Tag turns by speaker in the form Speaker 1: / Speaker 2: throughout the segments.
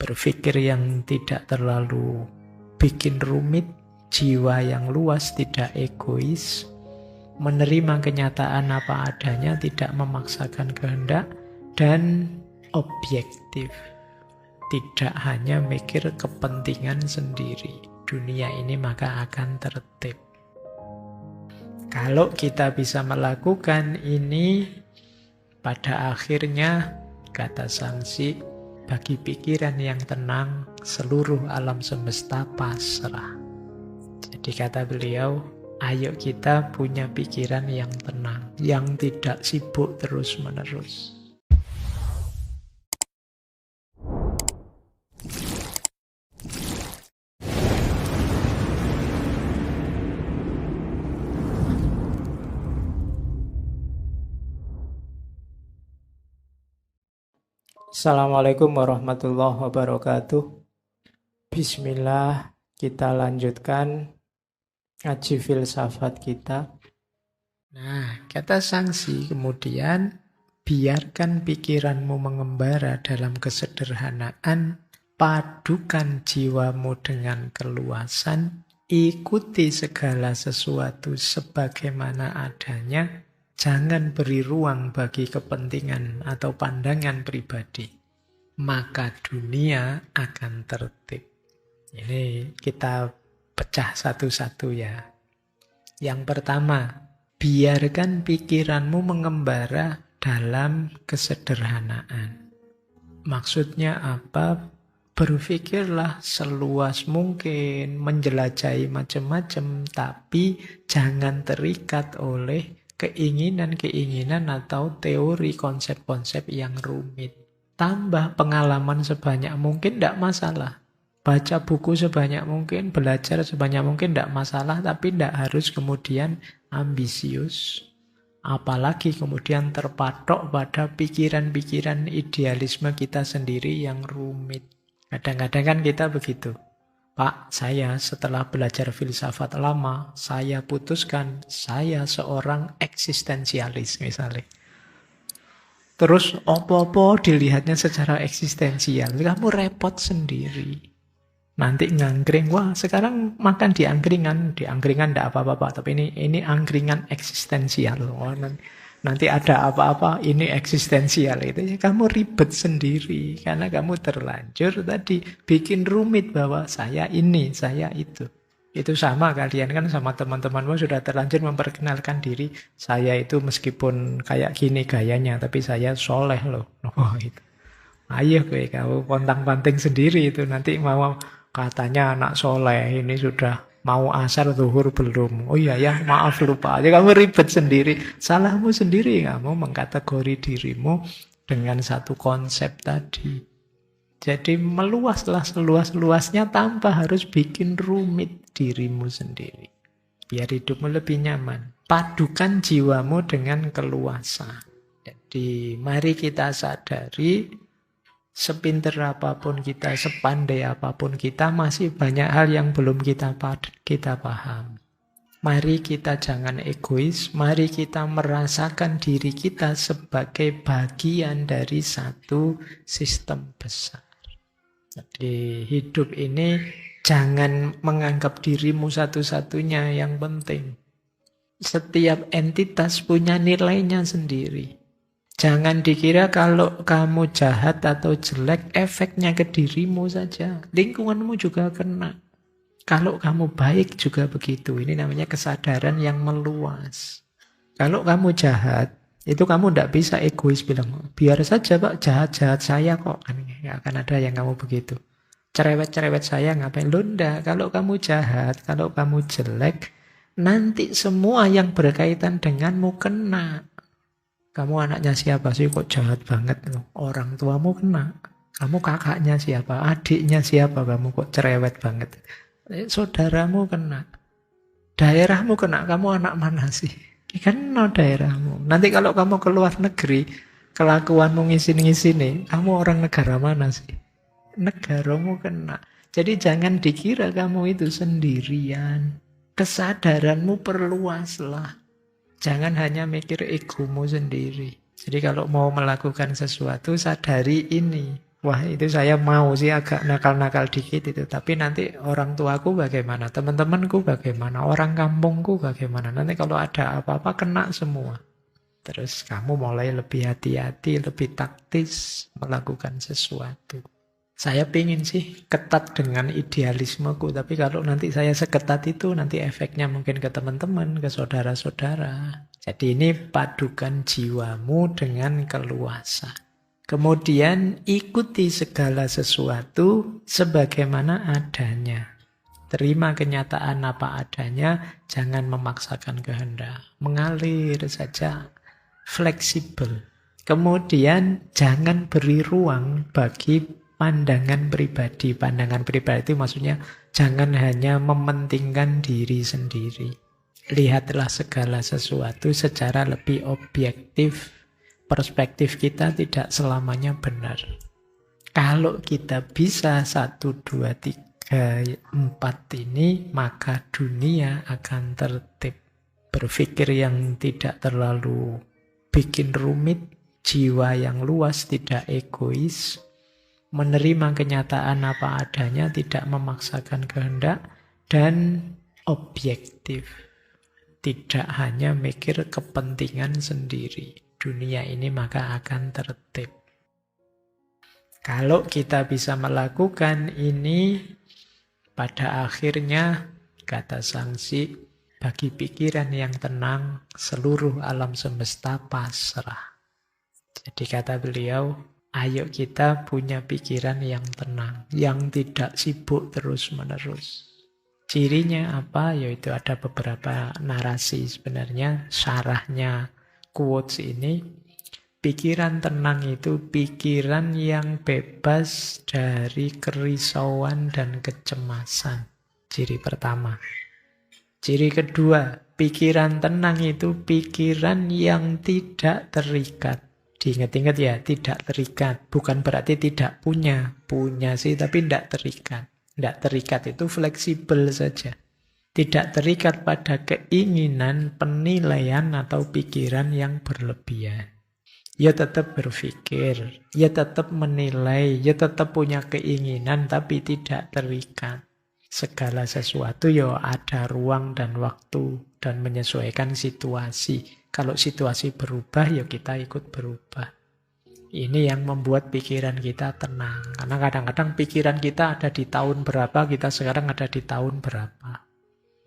Speaker 1: Berpikir yang tidak terlalu bikin rumit, jiwa yang luas, tidak egois, menerima kenyataan apa adanya, tidak memaksakan kehendak, dan objektif. Tidak hanya mikir kepentingan sendiri. Dunia ini maka akan tertib. Kalau kita bisa melakukan ini, pada akhirnya, kata Sangsi, bagi pikiran yang tenang, seluruh alam semesta pasrah. Jadi kata beliau, ayo kita punya pikiran yang tenang, yang tidak sibuk terus-menerus. Assalamualaikum warahmatullahi wabarakatuh. Bismillah, kita lanjutkan ngaji filsafat kita. Nah, kata Sangsi kemudian, biarkan pikiranmu mengembara dalam kesederhanaan, padukan jiwamu dengan keluasan, ikuti segala sesuatu sebagaimana adanya, jangan beri ruang bagi kepentingan atau pandangan pribadi. Maka dunia akan tertib. Ini kita pecah satu-satu ya. Yang pertama, biarkan pikiranmu mengembara dalam kesederhanaan. Maksudnya apa? Berpikirlah seluas mungkin, menjelajahi macam-macam, tapi jangan terikat oleh keinginan-keinginan atau teori konsep-konsep yang rumit. Tambah pengalaman sebanyak mungkin tidak masalah. Baca buku sebanyak mungkin, belajar sebanyak mungkin tidak masalah, tapi tidak harus kemudian ambisius. Apalagi kemudian terpatok pada pikiran-pikiran idealisme kita sendiri yang rumit. Kadang-kadang kan kita begitu. Pak, saya setelah belajar filsafat lama, saya putuskan saya seorang eksistensialis misalnya. Terus apa-apa dilihatnya secara eksistensial. Kamu repot sendiri. Nanti ngangkring, wah sekarang makan di angkringan tidak apa-apa. Tapi ini angkringan eksistensial. Wah, nanti ada apa-apa, ini eksistensial. Itu ya kamu ribet sendiri. Karena kamu terlanjur tadi bikin rumit bahwa saya ini, saya itu. Itu sama kalian kan sama teman-temanmu sudah terlanjur memperkenalkan diri. Saya itu meskipun kayak gini gayanya, tapi saya soleh loh. Oh, itu. Ayo kamu pontang-panting sendiri itu. Nanti mau katanya anak soleh, ini sudah mau asar zuhur belum. Oh iya ya, maaf lupa. Jadi kamu ribet sendiri. Salahmu sendiri, kamu mengkategori dirimu dengan satu konsep tadi. Jadi meluaslah seluas-luasnya tanpa harus bikin rumit dirimu sendiri. Biar hidupmu lebih nyaman. Padukan jiwamu dengan keluasan. Jadi mari kita sadari, sepinter apapun kita, sepandai apapun kita, masih banyak hal yang belum kita paham. Mari kita jangan egois, mari kita merasakan diri kita sebagai bagian dari satu sistem besar. Jadi hidup ini jangan menganggap dirimu satu-satunya yang penting. Setiap entitas punya nilainya sendiri. Jangan dikira kalau kamu jahat atau jelek, efeknya ke dirimu saja. Lingkunganmu juga kena. Kalau kamu baik juga begitu. Ini namanya kesadaran yang meluas. Kalau kamu jahat, itu kamu tidak bisa egois bilang, biar saja Pak, jahat-jahat saya kok. Nggak akan ada yang kamu begitu. Cerewet-cerewet saya ngapain? Loh enggak, kalau kamu jahat, kalau kamu jelek, nanti semua yang berkaitan denganmu kena. Kamu anaknya siapa sih kok jahat banget? Orang tuamu kena. Kamu kakaknya siapa? Adiknya siapa? Kamu kok cerewet banget? Saudaramu kena. Daerahmu kena. Kamu anak mana sih? Kena daerahmu. Nanti kalau kamu ke luar negeri, kelakuanmu ngisin-ngisini, kamu orang negara mana sih? Negaramu kena. Jadi jangan dikira kamu itu sendirian. Kesadaranmu perluaslah. Jangan hanya mikir egomu sendiri. Jadi kalau mau melakukan sesuatu, sadari ini. Wah, itu saya mau sih agak nakal-nakal dikit itu. Tapi nanti orang tuaku bagaimana? Teman-temanku bagaimana? Orang kampungku bagaimana? Nanti kalau ada apa-apa kena semua. Terus kamu mulai lebih hati-hati, lebih taktis melakukan sesuatu. Saya pingin sih ketat dengan idealismeku, tapi kalau nanti saya seketat itu, nanti efeknya mungkin ke teman-teman, ke saudara-saudara. Jadi ini padukan jiwamu dengan keluasan. Kemudian ikuti segala sesuatu sebagaimana adanya. Terima kenyataan apa adanya, jangan memaksakan kehendak. Mengalir saja, fleksibel. Kemudian jangan beri ruang bagi pandangan pribadi. Pandangan pribadi itu maksudnya jangan hanya mementingkan diri sendiri. Lihatlah segala sesuatu secara lebih objektif. Perspektif kita tidak selamanya benar. Kalau kita bisa 1, 2, 3, 4 ini, maka dunia akan tertib. Berpikir yang tidak terlalu bikin rumit, jiwa yang luas, tidak egois, menerima kenyataan apa adanya, tidak memaksakan kehendak, dan objektif. Tidak hanya mikir kepentingan sendiri. Dunia ini maka akan tertib. Kalau kita bisa melakukan ini, pada akhirnya, kata Sangsi, bagi pikiran yang tenang, seluruh alam semesta pasrah. Jadi kata beliau, ayo kita punya pikiran yang tenang, yang tidak sibuk terus-menerus. Cirinya apa? Yaitu ada beberapa narasi sebenarnya, syarahnya quotes ini. Pikiran tenang itu pikiran yang bebas dari kerisauan dan kecemasan. Ciri pertama. Ciri kedua, pikiran tenang itu pikiran yang tidak terikat. Diingat-ingat ya, tidak terikat. Bukan berarti tidak punya. Punya sih, tapi tidak terikat. Tidak terikat itu fleksibel saja. Tidak terikat pada keinginan, penilaian, atau pikiran yang berlebihan. Ya tetap berpikir, ya tetap menilai, ya tetap punya keinginan, tapi tidak terikat. Segala sesuatu ya ada ruang dan waktu, dan menyesuaikan situasi. Kalau situasi berubah, ya kita ikut berubah. Ini yang membuat pikiran kita tenang. Karena kadang-kadang pikiran kita ada di tahun berapa, kita sekarang ada di tahun berapa.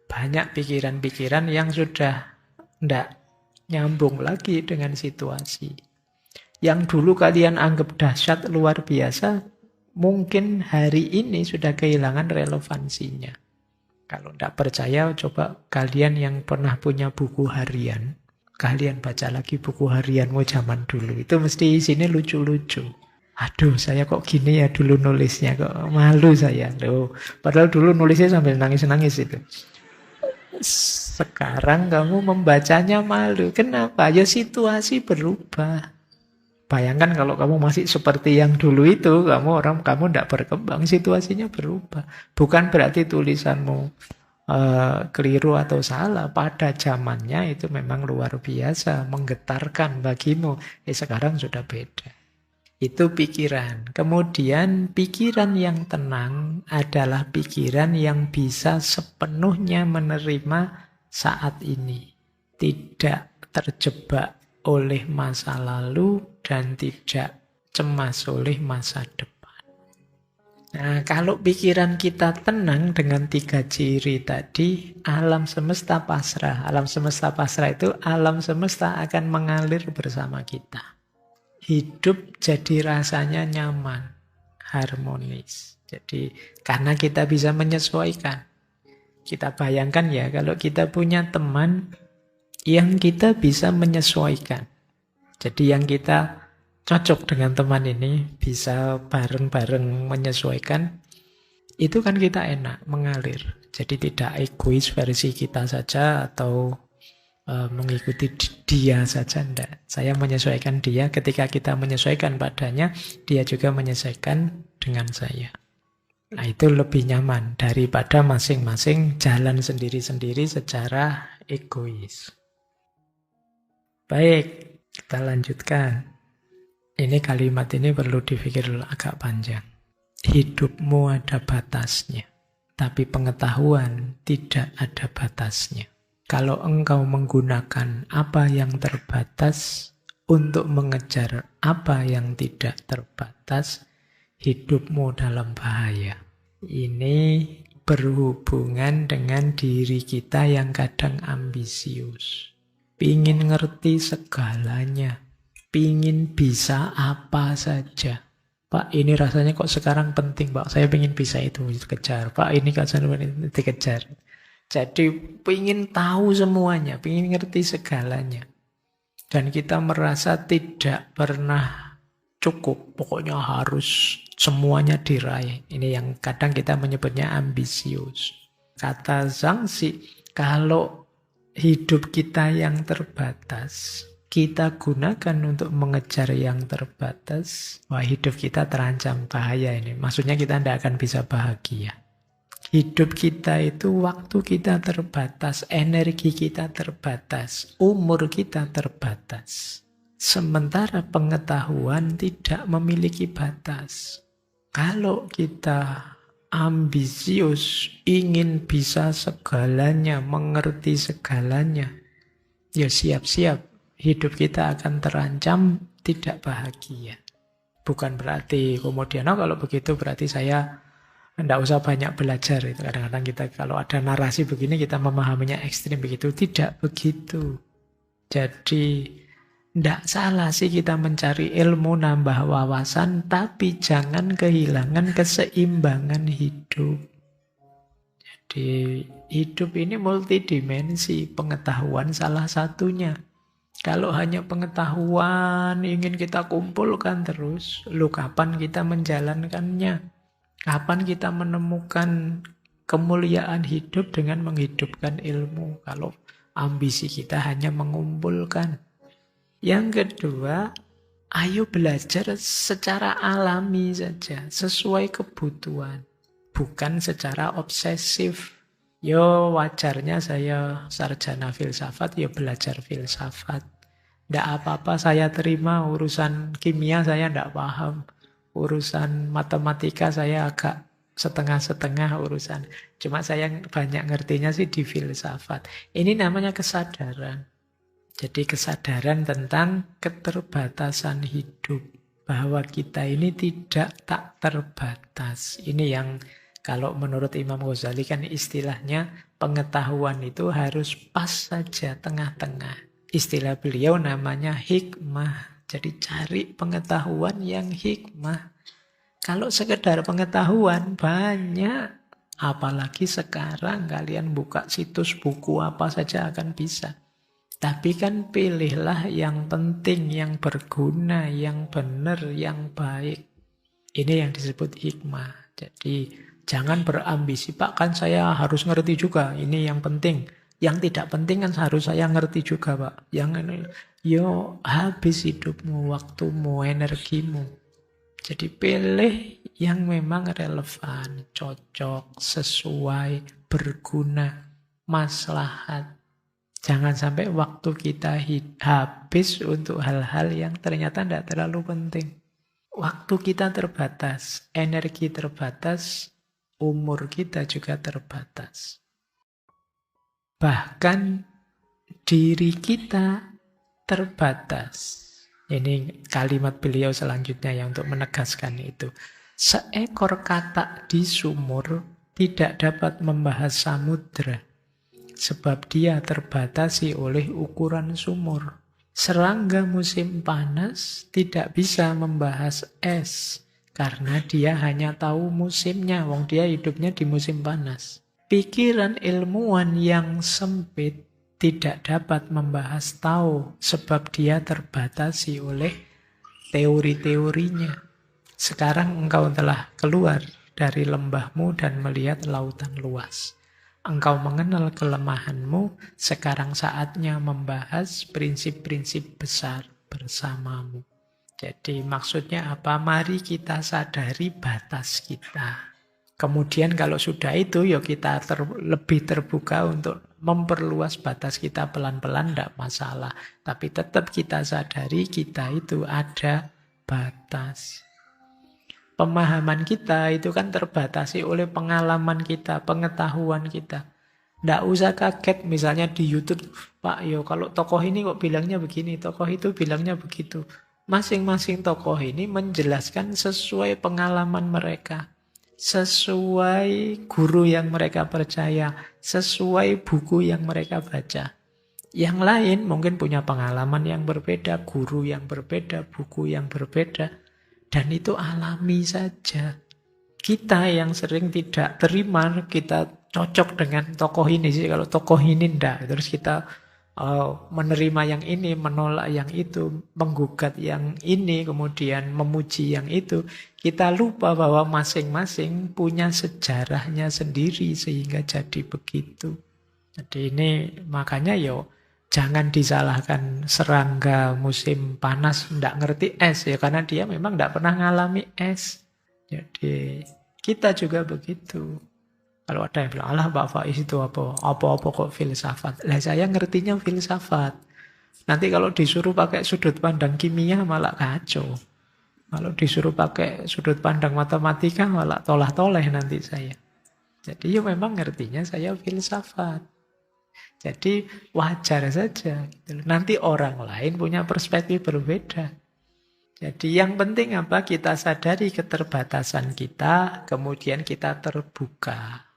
Speaker 1: Banyak pikiran-pikiran yang sudah tidak nyambung lagi dengan situasi. Yang dulu kalian anggap dahsyat luar biasa, mungkin hari ini sudah kehilangan relevansinya. Kalau tidak percaya, coba kalian yang pernah punya buku harian, kalian baca lagi buku harianmu zaman dulu. Itu mesti isinya lucu-lucu. Aduh, saya kok gini ya dulu nulisnya, kok malu saya. Loh, padahal dulu nulisnya sambil nangis-nangis itu. Sekarang kamu membacanya malu. Kenapa? Ya situasi berubah. Bayangkan kalau kamu masih seperti yang dulu itu, kamu tidak berkembang, situasinya berubah. Bukan berarti tulisanmu keliru atau salah. Pada zamannya itu memang luar biasa, menggetarkan bagimu. Sekarang sudah beda. Itu pikiran. Kemudian pikiran yang tenang adalah pikiran yang bisa sepenuhnya menerima saat ini. Tidak terjebak oleh masa lalu dan tidak cemas oleh masa depan. Nah, kalau pikiran kita tenang dengan 3 ciri tadi, alam semesta pasrah. Alam semesta pasrah itu alam semesta akan mengalir bersama kita. Hidup jadi rasanya nyaman, harmonis. Jadi karena kita bisa menyesuaikan. Kita bayangkan ya, kalau kita punya teman yang kita bisa menyesuaikan. Jadi yang kita cocok dengan teman ini, bisa bareng-bareng menyesuaikan, itu kan kita enak, mengalir. Jadi tidak egois versi kita saja atau mengikuti dia saja, enggak. Saya menyesuaikan dia, ketika kita menyesuaikan padanya, dia juga menyesuaikan dengan saya. Nah, itu lebih nyaman daripada masing-masing jalan sendiri-sendiri secara egois. Baik, kita lanjutkan. Ini kalimat ini perlu dipikir dulu agak panjang. Hidupmu ada batasnya, tapi pengetahuan tidak ada batasnya. Kalau engkau menggunakan apa yang terbatas untuk mengejar apa yang tidak terbatas, hidupmu dalam bahaya. Ini berhubungan dengan diri kita yang kadang ambisius. Pingin ngerti segalanya. Pingin bisa apa saja. Pak, ini rasanya kok sekarang penting, Pak. Saya pingin bisa itu, dikejar. Pak, ini kan dikejar. Jadi pingin tahu semuanya, pingin ngerti segalanya. Dan kita merasa tidak pernah cukup. Pokoknya harus semuanya diraih. Ini yang kadang kita menyebutnya ambisius. Kata Zhangxi, kalau hidup kita yang terbatas, kita gunakan untuk mengejar yang terbatas, wah hidup kita terancam bahaya ini. Maksudnya kita tidak akan bisa bahagia. Hidup kita itu waktu kita terbatas, energi kita terbatas, umur kita terbatas. Sementara pengetahuan tidak memiliki batas. Kalau kita ambisius, ingin bisa segalanya, mengerti segalanya, ya siap-siap. Hidup kita akan terancam tidak bahagia. Bukan berarti kemudian, kalau begitu berarti saya tidak usah banyak belajar. Kadang-kadang kita kalau ada narasi begini kita memahaminya ekstrim begitu. Tidak begitu. Jadi tidak salah sih kita mencari ilmu, nambah wawasan, tapi jangan kehilangan keseimbangan hidup. Jadi hidup ini multidimensi, pengetahuan salah satunya. Kalau hanya pengetahuan ingin kita kumpulkan terus, kapan kita menjalankannya? Kapan kita menemukan kemuliaan hidup dengan menghidupkan ilmu? Kalau ambisi kita hanya mengumpulkan. Yang kedua, ayo belajar secara alami saja, sesuai kebutuhan. Bukan secara obsesif. Yo wajarnya saya sarjana filsafat, ya belajar filsafat. Tidak apa-apa saya terima, urusan kimia saya tidak paham. Urusan matematika saya agak setengah-setengah urusan. Cuma saya banyak ngertinya sih di filsafat. Ini namanya kesadaran. Jadi kesadaran tentang keterbatasan hidup. Bahwa kita ini tidak tak terbatas. Ini yang kalau menurut Imam Ghazali kan istilahnya pengetahuan itu harus pas saja tengah-tengah. Istilah beliau namanya hikmah. Jadi cari pengetahuan yang hikmah. Kalau sekedar pengetahuan banyak. Apalagi sekarang kalian buka situs buku apa saja akan bisa. Tapi kan pilihlah yang penting, yang berguna, yang benar, yang baik. Ini yang disebut hikmah. Jadi jangan berambisi, Pak kan saya harus ngerti juga. Ini yang penting. Yang tidak penting kan harus saya ngerti juga, Pak. Yang ini, yo habis hidupmu, waktumu, energimu. Jadi pilih yang memang relevan, cocok, sesuai, berguna, maslahat. Jangan sampai waktu kita habis untuk hal-hal yang ternyata tidak terlalu penting. Waktu kita terbatas, energi terbatas, umur kita juga terbatas. Bahkan diri kita terbatas. Ini kalimat beliau selanjutnya yang untuk menegaskan itu. Seekor katak di sumur tidak dapat membahas samudra, sebab dia terbatasi oleh ukuran sumur. Serangga musim panas tidak bisa membahas es, karena dia hanya tahu musimnya, wong dia hidupnya di musim panas. Pikiran ilmuwan yang sempit tidak dapat membahas tahu, sebab dia terbatasi oleh teori-teorinya. Sekarang engkau telah keluar dari lembahmu dan melihat lautan luas. Engkau mengenal kelemahanmu, sekarang saatnya membahas prinsip-prinsip besar bersamamu. Jadi maksudnya apa? Mari kita sadari batas kita. Kemudian kalau sudah itu, ya kita lebih terbuka untuk memperluas batas kita pelan-pelan, tidak masalah. Tapi tetap kita sadari kita itu ada terbatas. Pemahaman kita itu kan terbatasi oleh pengalaman kita, pengetahuan kita. Nggak usah kaget misalnya di YouTube, Pak, yo kalau tokoh ini kok bilangnya begini, tokoh itu bilangnya begitu. Masing-masing tokoh ini menjelaskan sesuai pengalaman mereka, sesuai guru yang mereka percaya, sesuai buku yang mereka baca. Yang lain mungkin punya pengalaman yang berbeda, guru yang berbeda, buku yang berbeda. Dan itu alami saja. Kita yang sering tidak terima, kita cocok dengan tokoh ini sih. Kalau tokoh ini enggak. Terus kita menerima yang ini, menolak yang itu, menggugat yang ini, kemudian memuji yang itu. Kita lupa bahwa masing-masing punya sejarahnya sendiri sehingga jadi begitu. Jadi ini makanya jangan disalahkan serangga musim panas ndak ngerti es ya, karena dia memang ndak pernah ngalami es. Jadi kita juga begitu. Kalau ada yang bilang, alah Pak Faiz itu apa-apa kok filsafat. Lah saya ngertinya filsafat. Nanti kalau disuruh pakai sudut pandang kimia malah kacau. Kalau disuruh pakai sudut pandang matematika malah tolah-toleh nanti saya. Jadi memang ngertinya saya filsafat. Jadi wajar saja. Nanti orang lain punya perspektif berbeda. Jadi yang penting apa? Kita sadari keterbatasan kita, kemudian kita terbuka.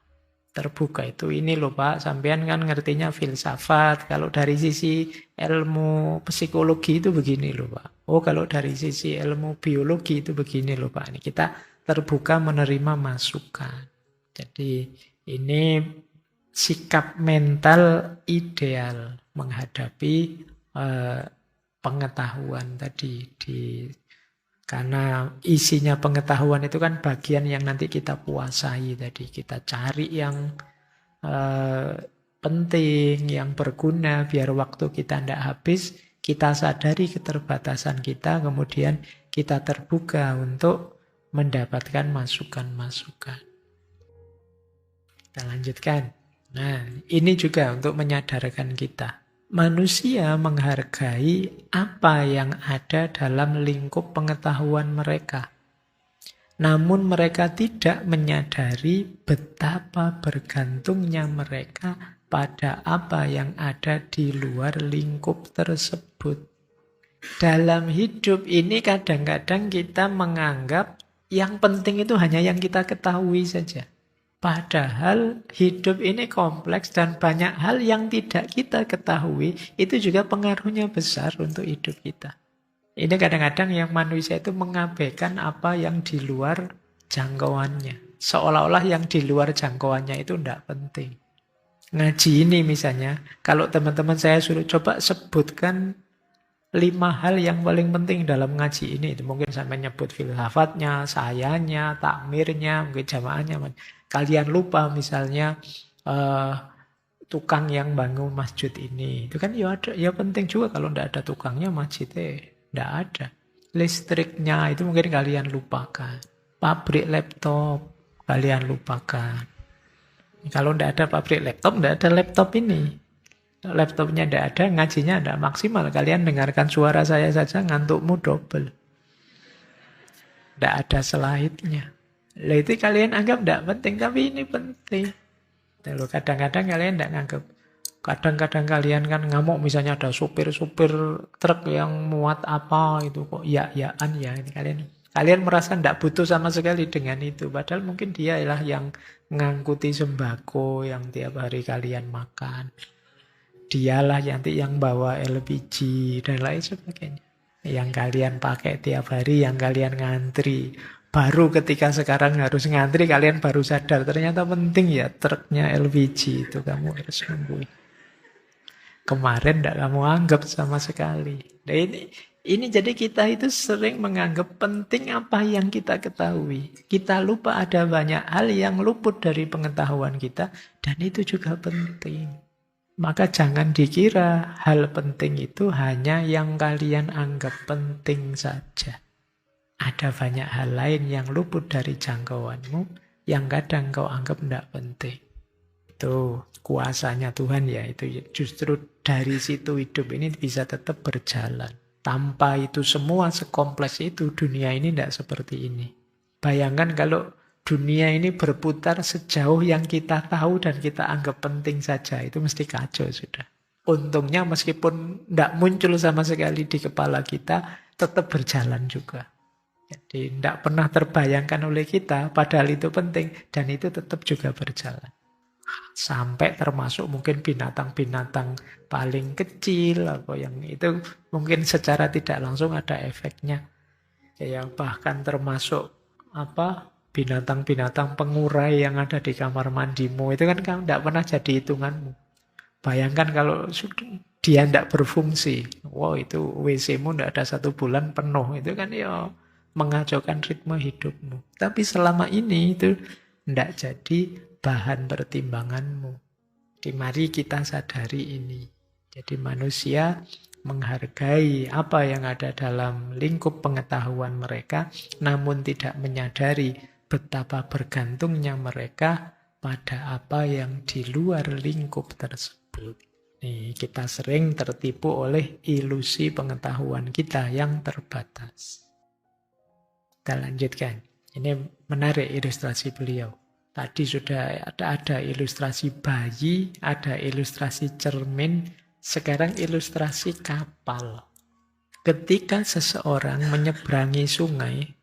Speaker 1: Terbuka itu ini loh Pak, sampean kan ngertinya filsafat. Kalau dari sisi ilmu psikologi itu begini loh Pak. Oh kalau dari sisi ilmu biologi itu begini loh Pak. Ini kita terbuka menerima masukan. Jadi ini sikap mental ideal menghadapi pengetahuan tadi. Karena isinya pengetahuan itu kan bagian yang nanti kita puasai tadi. Kita cari yang penting, yang berguna, biar waktu kita tidak habis. Kita sadari keterbatasan kita, kemudian kita terbuka untuk mendapatkan masukan-masukan. Kita lanjutkan. Nah, ini juga untuk menyadarkan kita. Manusia menghargai apa yang ada dalam lingkup pengetahuan mereka. Namun mereka tidak menyadari betapa bergantungnya mereka pada apa yang ada di luar lingkup tersebut. Dalam hidup ini kadang-kadang kita menganggap yang penting itu hanya yang kita ketahui saja. Padahal hidup ini kompleks dan banyak hal yang tidak kita ketahui itu juga pengaruhnya besar untuk hidup kita. Ini kadang-kadang yang manusia itu mengabaikan apa yang di luar jangkauannya. Seolah-olah yang di luar jangkauannya itu tidak penting. Ngaji ini misalnya, kalau teman-teman saya suruh coba sebutkan 5 hal yang paling penting dalam ngaji ini. Mungkin sampai nyebut filsafatnya, sayanya, takmirnya, mungkin jamaahnya. Kalian lupa misalnya tukang yang bangun masjid ini. Itu kan ya penting juga, kalau tidak ada tukangnya masjidnya tidak ada. Listriknya itu mungkin kalian lupakan. Pabrik laptop kalian lupakan. Kalau tidak ada pabrik laptop, tidak ada laptop ini. Laptopnya tidak ada, ngajinya tidak maksimal. Kalian dengarkan suara saya saja ngantukmu double. Tidak ada slide-nya. Lah itu kalian anggap tidak penting, tapi ini penting. Kadang-kadang kalian tidak nganggap. Kadang-kadang kalian kan ngamuk misalnya ada supir-supir truk yang muat apa itu kok ya-yaan ya. Kalian merasa tidak butuh sama sekali dengan itu. Padahal mungkin dialah yang ngangkuti sembako yang tiap hari kalian makan. Dialah yang bawa LPG dan lain sebagainya. Yang kalian pakai tiap hari, yang kalian ngantri. Baru ketika sekarang harus ngantri, kalian baru sadar. Ternyata penting ya truknya LPG itu kamu harus nunggu. Kemarin tidak kamu anggap sama sekali. Nah ini jadi kita itu sering menganggap penting apa yang kita ketahui. Kita lupa ada banyak hal yang luput dari pengetahuan kita. Dan itu juga penting. Maka jangan dikira hal penting itu hanya yang kalian anggap penting saja. Ada banyak hal lain yang luput dari jangkauanmu yang kadang kau anggap tidak penting. Itu kuasanya Tuhan ya. Itu justru dari situ hidup ini bisa tetap berjalan. Tanpa itu semua sekompleks itu, dunia ini tidak seperti ini. Bayangkan kalau dunia ini berputar sejauh yang kita tahu dan kita anggap penting saja, itu mesti kacau sudah. Untungnya meskipun tidak muncul sama sekali di kepala kita, tetap berjalan juga. Jadi tidak pernah terbayangkan oleh kita, padahal itu penting, dan itu tetap juga berjalan. Sampai termasuk mungkin binatang-binatang paling kecil, apa yang itu mungkin secara tidak langsung ada efeknya. Ya, bahkan termasuk binatang-binatang pengurai yang ada di kamar mandimu, itu kan kamu tidak pernah jadi hitunganmu. Bayangkan kalau dia tidak berfungsi, wow itu WC-mu tidak ada 1 bulan penuh, itu kan ya mengacaukan ritme hidupmu. Tapi selama ini itu tidak jadi bahan pertimbanganmu. Jadi mari kita sadari ini. Jadi manusia menghargai apa yang ada dalam lingkup pengetahuan mereka, namun tidak menyadari betapa bergantungnya mereka pada apa yang di luar lingkup tersebut. Nih, kita sering tertipu oleh ilusi pengetahuan kita yang terbatas. Kita lanjutkan. Ini menarik ilustrasi beliau. Tadi sudah ada ilustrasi bayi, ada ilustrasi cermin, sekarang ilustrasi kapal. Ketika seseorang menyeberangi sungai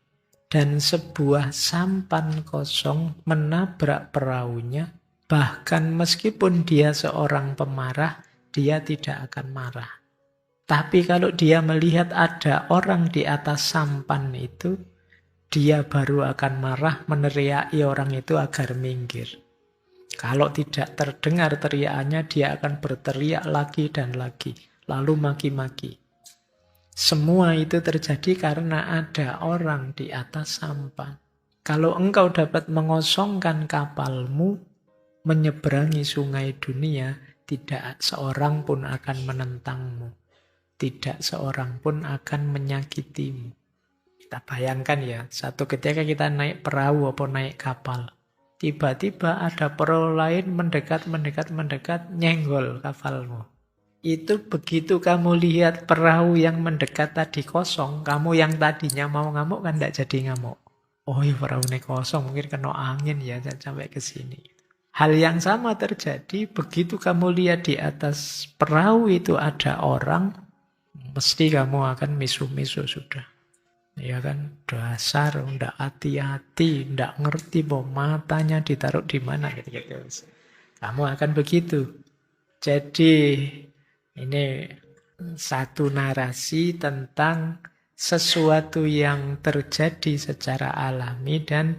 Speaker 1: dan sebuah sampan kosong menabrak perahunya, bahkan meskipun dia seorang pemarah, dia tidak akan marah. Tapi kalau dia melihat ada orang di atas sampan itu, dia baru akan marah meneriaki orang itu agar minggir. Kalau tidak terdengar teriakannya, dia akan berteriak lagi dan lagi, lalu maki-maki. Semua itu terjadi karena ada orang di atas sampan. Kalau engkau dapat mengosongkan kapalmu, menyeberangi sungai dunia, tidak seorang pun akan menentangmu. Tidak seorang pun akan menyakitimu. Kita bayangkan ya, satu ketika kita naik perahu atau naik kapal. Tiba-tiba ada perahu lain mendekat, nyenggol kapalmu. Itu begitu kamu lihat perahu yang mendekat tadi kosong, kamu yang tadinya mau ngamuk kan tidak jadi ngamuk. Oh ya perahu ini kosong, mungkin kena angin ya sampai ke sini. Hal yang sama terjadi begitu kamu lihat di atas perahu itu ada orang, mesti kamu akan misu-misu sudah. Ya kan, dasar, ndak hati-hati, ndak ngerti bahwa matanya ditaruh di mana gitu. Kamu akan begitu. Jadi ini satu narasi tentang sesuatu yang terjadi secara alami dan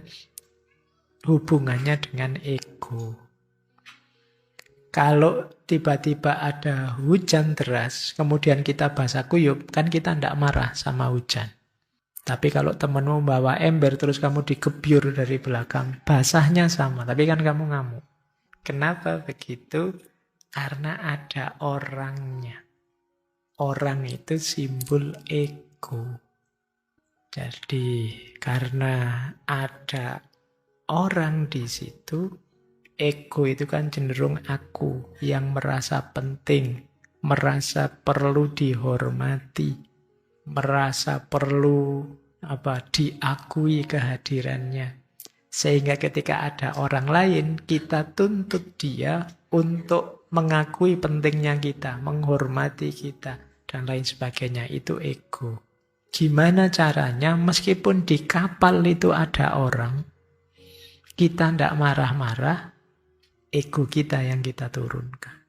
Speaker 1: hubungannya dengan ego. Kalau tiba-tiba ada hujan deras, kemudian kita basah kuyup, kan kita ndak marah sama hujan. Tapi kalau temanmu bawa ember terus kamu digebyur dari belakang, basahnya sama, tapi kan kamu ngamuk. Kenapa begitu? Karena ada orangnya. Orang itu simbol ego. Jadi karena ada orang di situ, ego itu kan cenderung aku yang merasa penting, merasa perlu dihormati, merasa perlu diakui kehadirannya. Sehingga ketika ada orang lain, kita tuntut dia untuk mengakui pentingnya kita, menghormati kita, dan lain sebagainya. Itu ego. Gimana caranya meskipun di kapal itu ada orang, kita tidak marah-marah, ego kita yang kita turunkan.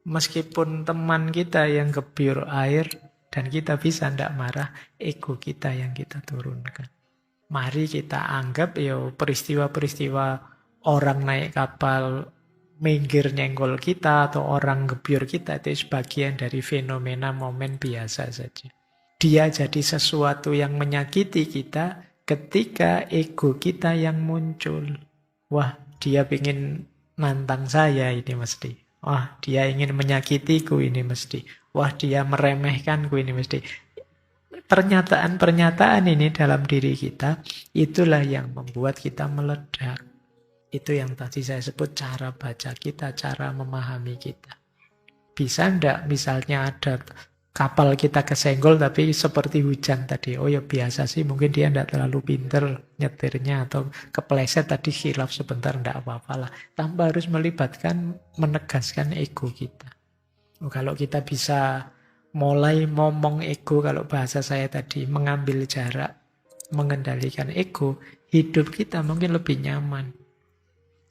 Speaker 1: Meskipun teman kita yang gebyur air, dan kita bisa tidak marah, ego kita yang kita turunkan. Mari kita anggap peristiwa-peristiwa orang naik kapal minggir nyenggol kita atau orang gebyur kita itu sebagian dari fenomena momen biasa saja. Dia jadi sesuatu yang menyakiti kita ketika ego kita yang muncul. Wah, dia ingin nantang saya ini mesti. Wah, dia ingin menyakitiku ini mesti. Wah, dia meremehkanku ini mesti. Pernyataan-pernyataan ini dalam diri kita, itulah yang membuat kita meledak. Itu yang tadi saya sebut cara baca kita, cara memahami kita. Bisa enggak misalnya ada kapal kita kesenggol tapi seperti hujan tadi. Oh ya biasa sih, mungkin dia tidak terlalu pinter nyetirnya atau kepleset tadi khilaf sebentar, tidak apa-apa lah. Tanpa harus melibatkan, menegaskan ego kita. Oh, kalau kita bisa mulai ngomong ego, kalau bahasa saya tadi, mengambil jarak, mengendalikan ego, hidup kita mungkin lebih nyaman.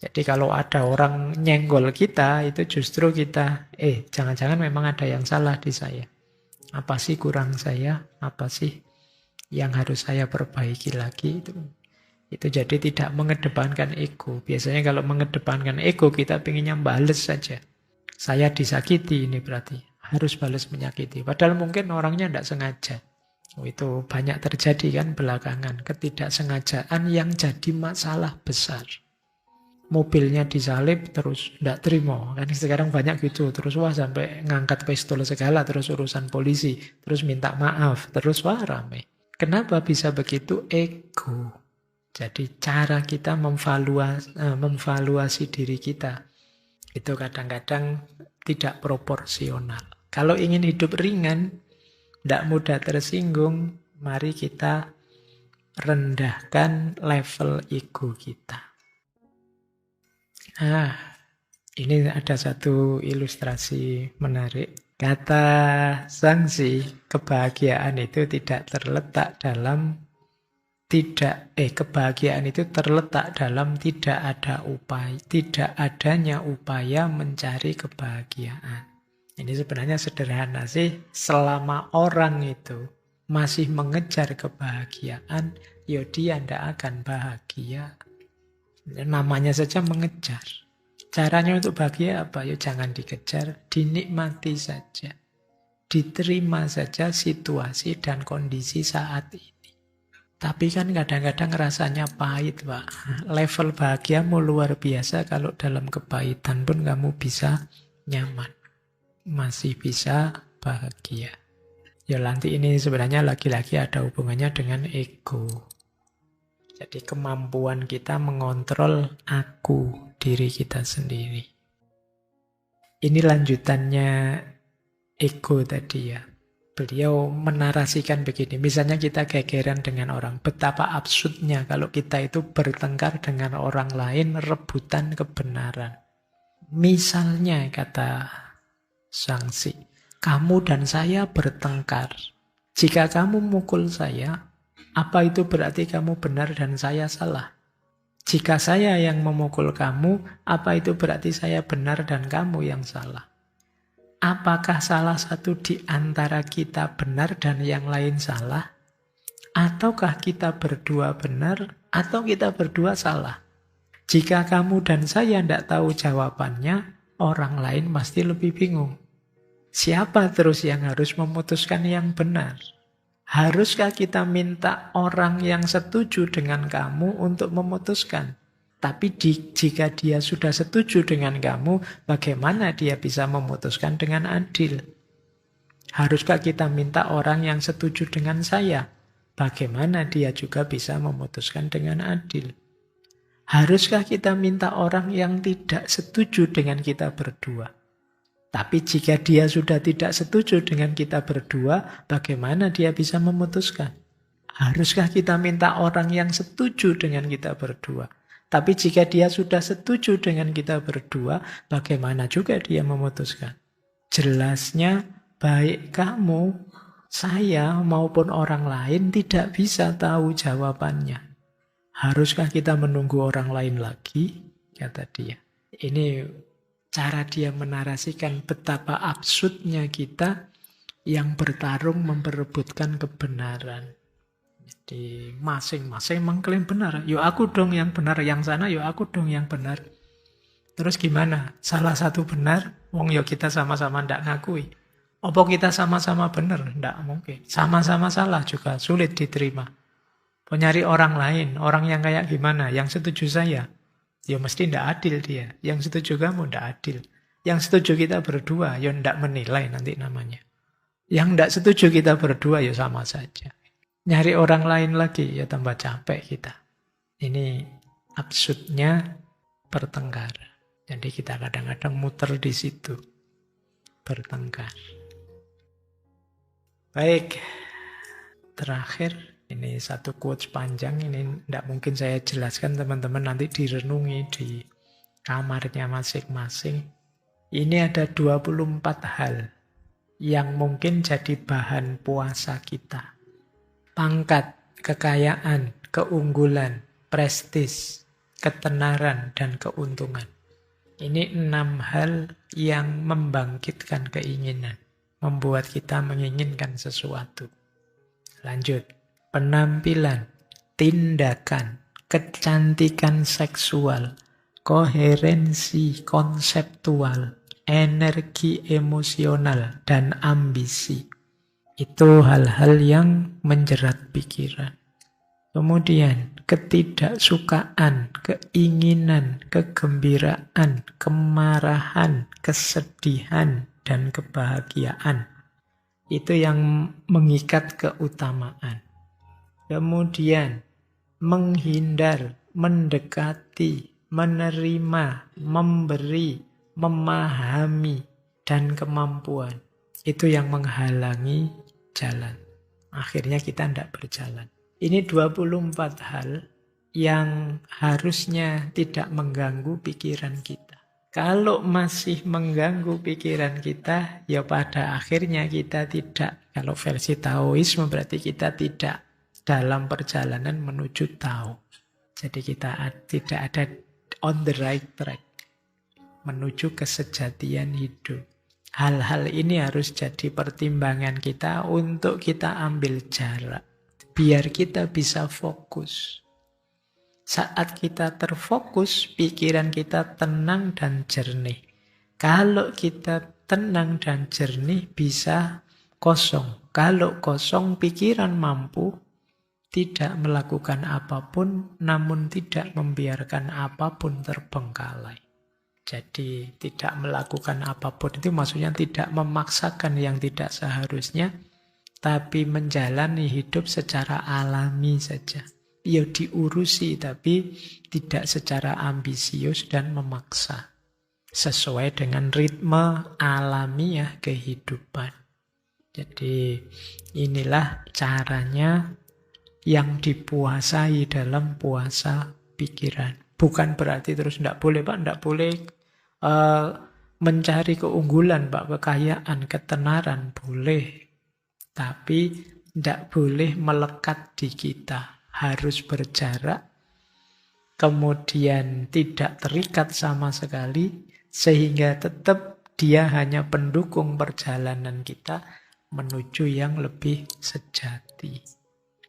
Speaker 1: Jadi kalau ada orang nyenggol kita, itu justru kita, jangan-jangan memang ada yang salah di saya. Apa sih kurang saya? Apa sih yang harus saya perbaiki lagi? Itu jadi tidak mengedepankan ego. Biasanya kalau mengedepankan ego, kita pinginnya bales saja. Saya disakiti ini berarti. Harus balas menyakiti. Padahal mungkin orangnya tidak sengaja. Itu banyak terjadi kan belakangan. Ketidaksengajaan yang jadi masalah besar. Mobilnya disalib terus tidak terima. Kan sekarang banyak gitu. Terus wah sampai ngangkat pistol segala. Terus urusan polisi. Terus minta maaf. Terus wah rame. Kenapa bisa begitu? Ego. Jadi cara kita memvaluasi diri kita. Itu kadang-kadang tidak proporsional. Kalau ingin hidup ringan, tidak mudah tersinggung, mari kita rendahkan level ego kita. Ini ada satu ilustrasi menarik. Kata Zhangzi, kebahagiaan itu tidak terletak dalam kebahagiaan itu terletak dalam tidak adanya upaya mencari kebahagiaan. Ini sebenarnya sederhana sih. Selama orang itu masih mengejar kebahagiaan, ya dia tidak akan bahagia. Namanya saja mengejar. Caranya untuk bahagia apa? Ya jangan dikejar, dinikmati saja. Diterima saja situasi dan kondisi saat ini. Tapi kan kadang-kadang rasanya pahit, Pak. Level bahagiamu luar biasa kalau dalam kepahitan pun kamu bisa nyaman. Masih bisa bahagia. Ya nanti ini sebenarnya lagi-lagi ada hubungannya dengan ego. Jadi kemampuan kita mengontrol aku, diri kita sendiri. Ini lanjutannya ego tadi ya. Beliau menarasikan begini, misalnya kita gegeran dengan orang, betapa absurdnya kalau kita itu bertengkar dengan orang lain, rebutan kebenaran. Misalnya, kata Zhangzi, kamu dan saya bertengkar. Jika kamu mukul saya, apa itu berarti kamu benar dan saya salah? Jika saya yang memukul kamu, apa itu berarti saya benar dan kamu yang salah? Apakah salah satu di antara kita benar dan yang lain salah? Ataukah kita berdua benar atau kita berdua salah? Jika kamu dan saya tidak tahu jawabannya, orang lain pasti lebih bingung. Siapa terus yang harus memutuskan yang benar? Haruskah kita minta orang yang setuju dengan kamu untuk memutuskan? Tapi jika dia sudah setuju dengan kamu, bagaimana dia bisa memutuskan dengan adil? Haruskah kita minta orang yang setuju dengan saya? Bagaimana dia juga bisa memutuskan dengan adil? Haruskah kita minta orang yang tidak setuju dengan kita berdua? Tapi jika dia sudah tidak setuju dengan kita berdua, bagaimana dia bisa memutuskan? Haruskah kita minta orang yang setuju dengan kita berdua? Tapi jika dia sudah setuju dengan kita berdua, bagaimana juga dia memutuskan? Jelasnya, baik kamu, saya, maupun orang lain tidak bisa tahu jawabannya. Haruskah kita menunggu orang lain lagi? Kata dia. Ini cara dia menarasikan betapa absurdnya kita yang bertarung memperebutkan kebenaran. Jadi masing-masing mengklaim benar. Yo aku dong yang benar, yang sana yo aku dong yang benar. Terus gimana? Salah satu benar, wong yo kita sama-sama ndak ngakui. Apa kita sama-sama benar? Ndak mungkin. Sama-sama salah juga sulit diterima. Penyari orang lain, orang yang kayak gimana? Yang setuju saya, ya mesti ndak adil dia. Yang setuju kamu ndak adil. Yang setuju kita berdua, ya ndak menilai nanti namanya. Yang ndak setuju kita berdua, ya sama saja. Nyari orang lain lagi, ya tambah capek kita. Ini absurdnya bertengkar. Jadi kita kadang-kadang muter di situ. Bertengkar. Baik, terakhir ini satu quotes panjang, ini tidak mungkin saya jelaskan, teman-teman nanti direnungi di kamarnya masing-masing. Ini ada 24 hal yang mungkin jadi bahan puasa kita. Pangkat, kekayaan, keunggulan, prestis, ketenaran, dan keuntungan. Ini 6 hal yang membangkitkan keinginan, membuat kita menginginkan sesuatu. Lanjut, penampilan, tindakan, kecantikan seksual, koherensi konseptual, energi emosional, dan ambisi. Itu hal-hal yang menjerat pikiran. Kemudian ketidaksukaan, keinginan, kegembiraan, kemarahan, kesedihan, dan kebahagiaan. Itu yang mengikat keutamaan. Kemudian menghindar, mendekati, menerima, memberi, memahami, dan kemampuan. Itu yang menghalangi jalan. Akhirnya kita tidak berjalan. Ini 24 hal yang harusnya tidak mengganggu pikiran kita. Kalau masih mengganggu pikiran kita, ya pada akhirnya kita tidak, kalau versi Taoisme berarti kita tidak dalam perjalanan menuju Tao. Jadi kita tidak ada on the right track, menuju kesejatian hidup. Hal-hal ini harus jadi pertimbangan kita untuk kita ambil jarak. Biar kita bisa fokus. Saat kita terfokus, pikiran kita tenang dan jernih. Kalau kita tenang dan jernih, bisa kosong. Kalau kosong, pikiran mampu tidak melakukan apapun, namun tidak membiarkan apapun terbengkalai. Jadi tidak melakukan apapun itu maksudnya tidak memaksakan yang tidak seharusnya, tapi menjalani hidup secara alami saja. Ya diurusi, tapi tidak secara ambisius dan memaksa. Sesuai dengan ritme alamiah kehidupan. Jadi inilah caranya yang dipuasai dalam puasa pikiran. Bukan berarti terus tidak boleh, Pak, tidak boleh mencari keunggulan, Pak, kekayaan, ketenaran, boleh. Tapi tidak boleh melekat di kita. Harus berjarak, kemudian tidak terikat sama sekali, sehingga tetap dia hanya pendukung perjalanan kita menuju yang lebih sejati.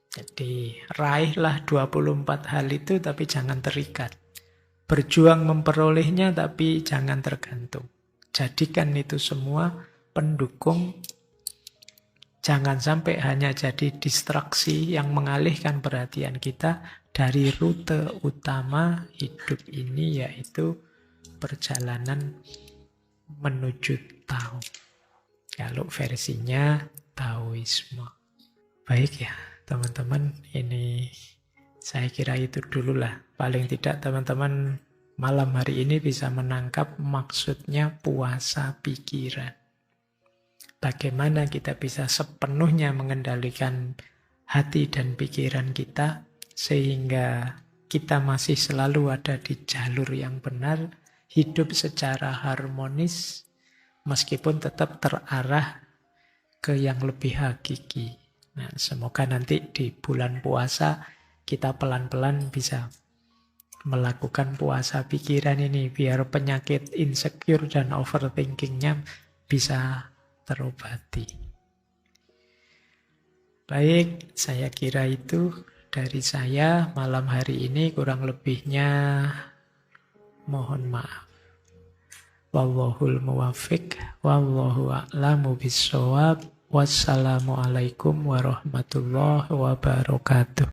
Speaker 1: Jadi raihlah 24 hal itu, tapi jangan terikat. Berjuang memperolehnya, tapi jangan tergantung. Jadikan itu semua pendukung. Jangan sampai hanya jadi distraksi yang mengalihkan perhatian kita dari rute utama hidup ini, yaitu perjalanan menuju Tao. Kalau versinya Taoisme. Baik ya, teman-teman, ini saya kira itu dululah. Paling tidak teman-teman malam hari ini bisa menangkap maksudnya puasa pikiran. Bagaimana kita bisa sepenuhnya mengendalikan hati dan pikiran kita sehingga kita masih selalu ada di jalur yang benar, hidup secara harmonis meskipun tetap terarah ke yang lebih hakiki. Nah, semoga nanti di bulan puasa kita pelan-pelan bisa melakukan puasa pikiran ini biar penyakit insecure dan overthinkingnya bisa terobati. Baik, saya kira itu dari saya malam hari ini, kurang lebihnya mohon maaf. Wallahul muwaffiq, wallahu a'lamu bissawab. Wassalamualaikum warahmatullahi wabarakatuh.